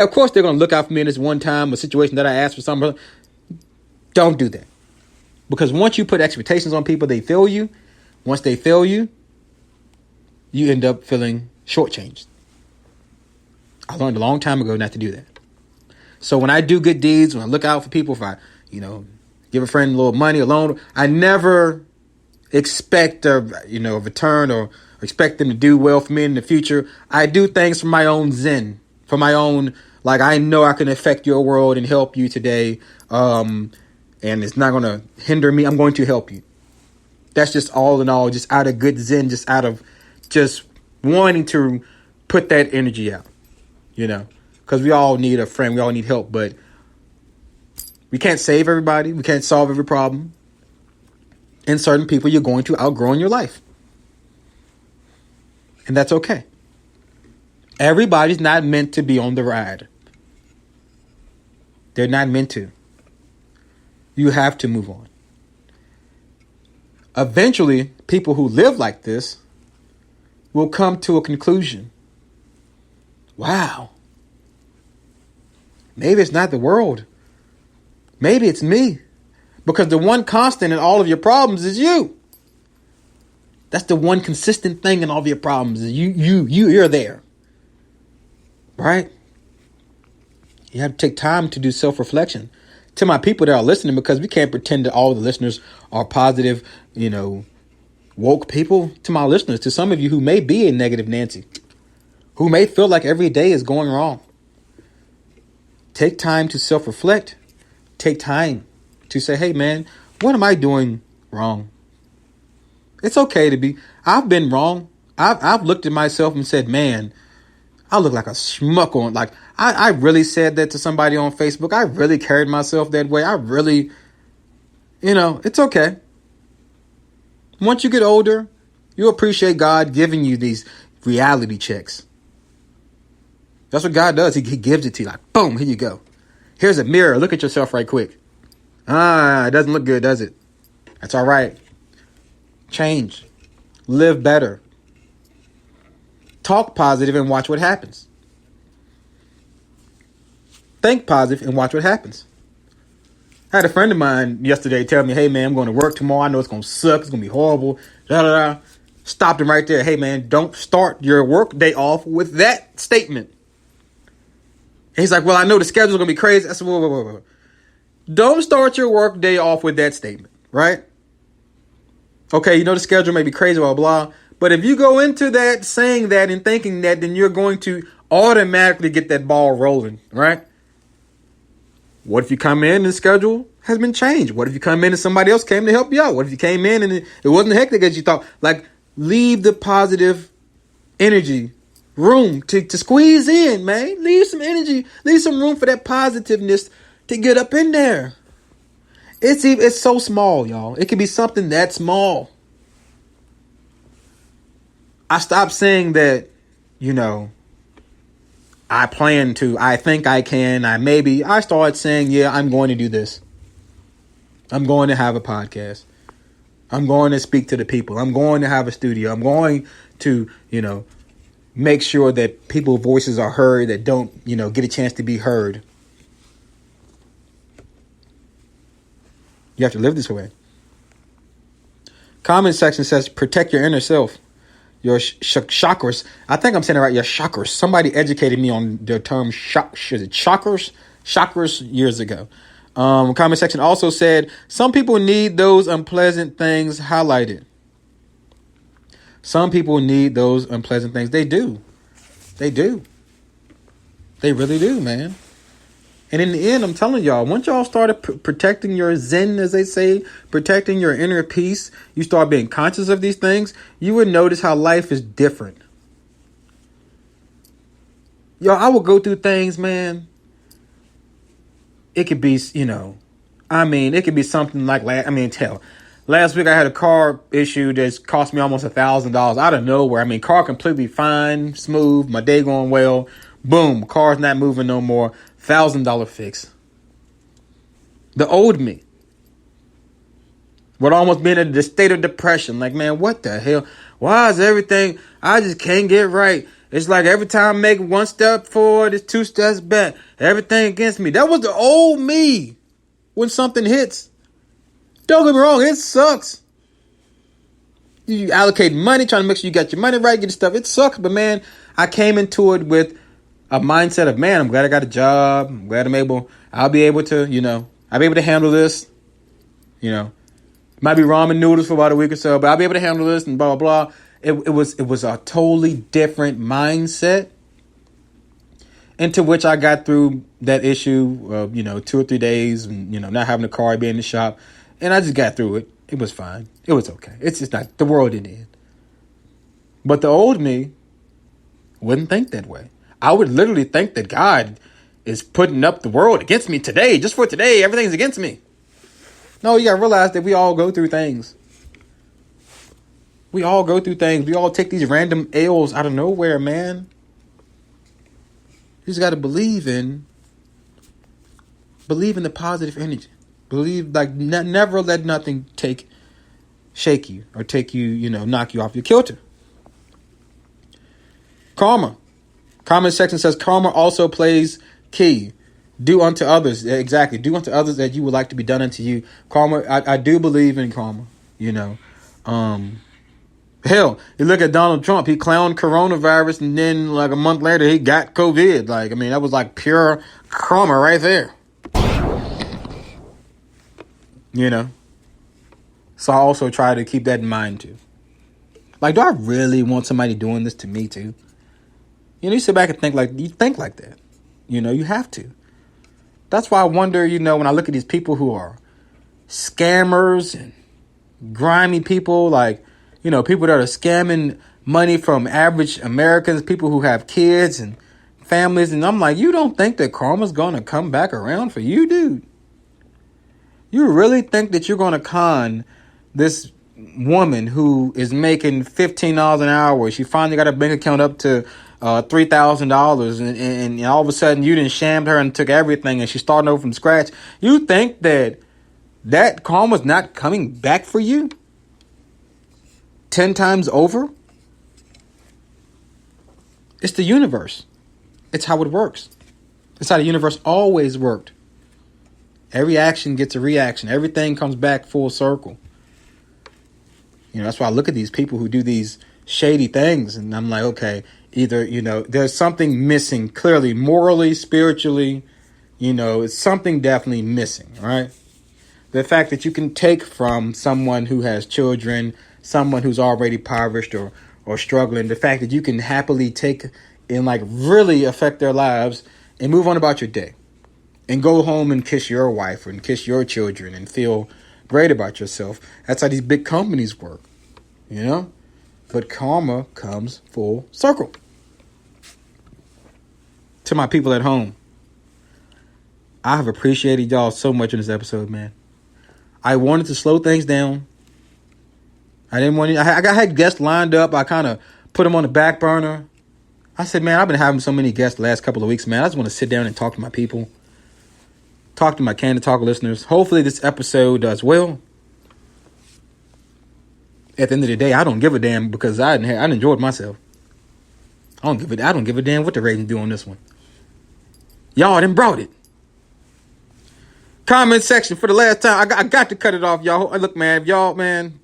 Of course, they're going to look out for me in this one time, a situation that I asked for something. Don't do that. Because once you put expectations on people, they fail you. Once they fail you, you end up feeling shortchanged. I learned a long time ago not to do that. So when I do good deeds, when I look out for people, if I, give a friend a little money, a loan, I never expect a return or expect them to do well for me in the future. I do things for my own zen, for my own, like I know I can affect your world and help you today. And it's not going to hinder me. I'm going to help you. That's just all in all, just out of good zen, just out of just wanting to put that energy out, because we all need a friend. We all need help, but we can't save everybody. We can't solve every problem. And certain people you're going to outgrow in your life. And that's okay. Everybody's not meant to be on the ride. They're not meant to. You have to move on. Eventually, people who live like this will come to a conclusion. Wow. Maybe it's not the world. Maybe it's me. Because the one constant in all of your problems is you. That's the one consistent thing in all of your problems is you're there. Right? You have to take time to do self-reflection. To my people that are listening, because we can't pretend that all the listeners are positive, woke people. To my listeners, to some of you who may be a negative Nancy, who may feel like every day is going wrong. Take time to self-reflect. Take time to say, hey, man, what am I doing wrong? It's okay to be. I've been wrong. I've looked at myself and said, man, I look like a schmuck on. Like, I really said that to somebody on Facebook. I really carried myself that way. I really, it's okay. Once you get older, you appreciate God giving you these reality checks. That's what God does. He gives it to you like, boom, here you go. Here's a mirror. Look at yourself right quick. It doesn't look good, does it? That's all right. Change. Live better. Talk positive and watch what happens. Think positive and watch what happens. I had a friend of mine yesterday tell me, hey, man, I'm going to work tomorrow. I know it's going to suck. It's going to be horrible. Stopped him right there. Hey, man, don't start your work day off with that statement. And he's like, well, I know the schedule's going to be crazy. I said, whoa. Don't start your work day off with that statement, right? Okay, the schedule may be crazy, blah, blah. But if you go into that saying that and thinking that, then you're going to automatically get that ball rolling, right? What if you come in and the schedule has been changed? What if you come in and somebody else came to help you out? What if you came in and it wasn't hectic as you thought? Like, leave the positive energy room to squeeze in, man. Leave some energy, leave some room for that positiveness to get up in there. It's so small, y'all. It could be something that small. I stopped saying that, I plan to, I think I can, I started saying, yeah, I'm going to do this. I'm going to have a podcast. I'm going to speak to the people. I'm going to have a studio. I'm going to, make sure that people's voices are heard that don't, get a chance to be heard. You have to live this way. Comment section says, protect your inner self. Your chakras. I think I'm saying it right. Your chakras. Somebody educated me on the term chakras years ago. Comment section also said, some people need those unpleasant things highlighted. Some people need those unpleasant things. They do. They do. They really do, man. And in the end, I'm telling y'all, once y'all started protecting your zen, as they say, protecting your inner peace, you start being conscious of these things, you would notice how life is different. Y'all, I will go through things, man. It could be, it could be something like, last week I had a car issue that's cost me almost $1,000 out of nowhere. Car completely fine, smooth, my day going well. Boom, car's not moving no more. $1,000 fix. The old me would almost be in a state of depression. Like, man, what the hell? Why is everything? I just can't get right. It's like every time I make one step forward, it's two steps back. Everything against me. That was the old me when something hits. Don't get me wrong, it sucks. You allocate money, trying to make sure you got your money right, get your stuff. It sucks, but man, I came into it with a mindset of, man, I'm glad I got a job. I'm glad I'll be able to, I'll be able to handle this. Might be ramen noodles for about a week or so, but I'll be able to handle this and blah, blah, blah. It was a totally different mindset into which I got through that issue of, 2 or 3 days and, not having a car, being in the shop. And I just got through it. It was fine. It was okay. It's just not, the world didn't end. But the old me wouldn't think that way. I would literally think that God is putting up the world against me today. Just for today, everything's against me. No, you got to realize that we all go through things. We all go through things. We all take these random L's out of nowhere, man. You just got to believe in the positive energy. Believe, never let nothing shake you or take you, knock you off your kilter. Karma. Comment section says karma also plays key. Do unto others. Exactly. Do unto others that you would like to be done unto you. Karma. I do believe in karma, Hell, you look at Donald Trump. He clowned coronavirus, and then a month later, he got COVID. That was pure karma right there. So I also try to keep that in mind too. Do I really want somebody doing this to me too? You sit back and think you think like that. You have to. That's why I wonder, when I look at these people who are scammers and grimy people, people that are scamming money from average Americans, people who have kids and families. And I'm like, you don't think that karma's going to come back around for you, dude? You really think that you're going to con this woman who is making $15 an hour? She finally got her bank account up to $3,000 and all of a sudden you done shammed her and took everything and she's starting over from scratch. You think that karma's not coming back for you 10 times over? It's the universe. It's how it works. It's how the universe always worked. Every action gets a reaction. Everything comes back full circle. That's why I look at these people who do these shady things and I'm like, okay, either, there's something missing clearly, morally, spiritually, it's something definitely missing, right? The fact that you can take from someone who has children, someone who's already impoverished or struggling, the fact that you can happily take and really affect their lives and move on about your day and go home and kiss your wife and kiss your children and feel great about yourself. That's how these big companies work, But karma comes full circle. To my people at home, I have appreciated y'all so much in this episode, man. I wanted to slow things down. I had guests lined up. I kind of put them on the back burner. I said, man, I've been having so many guests the last couple of weeks, man. I just want to sit down and talk to my people. Talk to my Candid Talk listeners. Hopefully this episode does well. At the end of the day, I don't give a damn because I enjoyed myself. I don't give a damn what the ratings do on this one. Y'all done brought it. Comment section for the last time. I got to cut it off, y'all. Look, man, if y'all, man,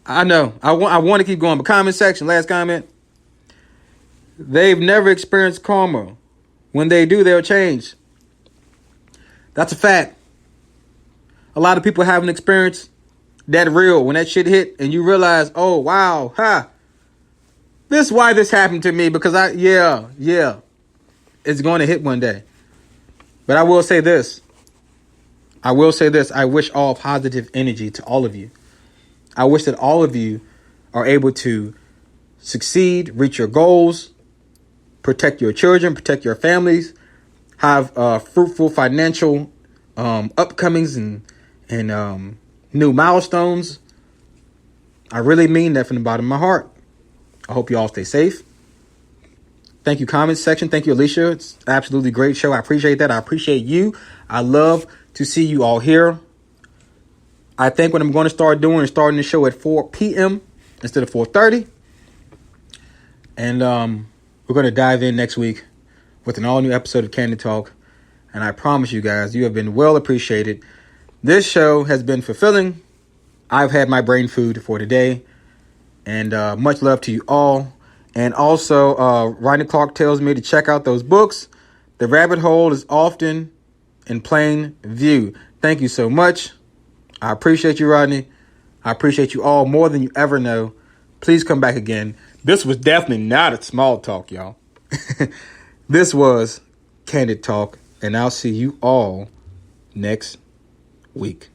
I know. I want to keep going, but comment section, last comment. They've never experienced karma. When they do, they'll change. That's a fact. A lot of people haven't experienced that real. When that shit hit and you realize, oh, wow, this is why this happened to me because it's going to hit one day. But I will say this. I wish all positive energy to all of you. I wish that all of you are able to succeed, reach your goals, protect your children, protect your families, have fruitful financial upcomings and new milestones. I really mean that from the bottom of my heart. I hope you all stay safe. Thank you, comment section. Thank you, Alicia. It's absolutely great show. I appreciate that. I appreciate you. I love to see you all here. I think what I'm going to start doing is starting the show at 4 p.m. instead of 4:30. And we're going to dive in next week with an all-new episode of Candid Talk. And I promise you guys, you have been well appreciated. This show has been fulfilling. I've had my brain food for today. And much love to you all. And also, Rodney Clark tells me to check out those books. The Rabbit Hole is often in plain view. Thank you so much. I appreciate you, Rodney. I appreciate you all more than you ever know. Please come back again. This was definitely not a small talk, y'all. This was Candid Talk, and I'll see you all next week.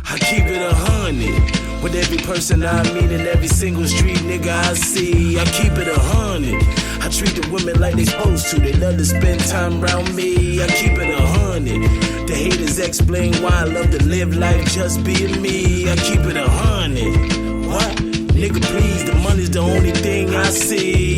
I keep it 100 with every person I meet in every single street nigga I see. I keep it 100. I treat the women like they supposed to. They love to spend time around me. I keep it 100. The haters explain why I love to live life just being me. I keep it 100. What? Nigga, please, the money's the only thing I see.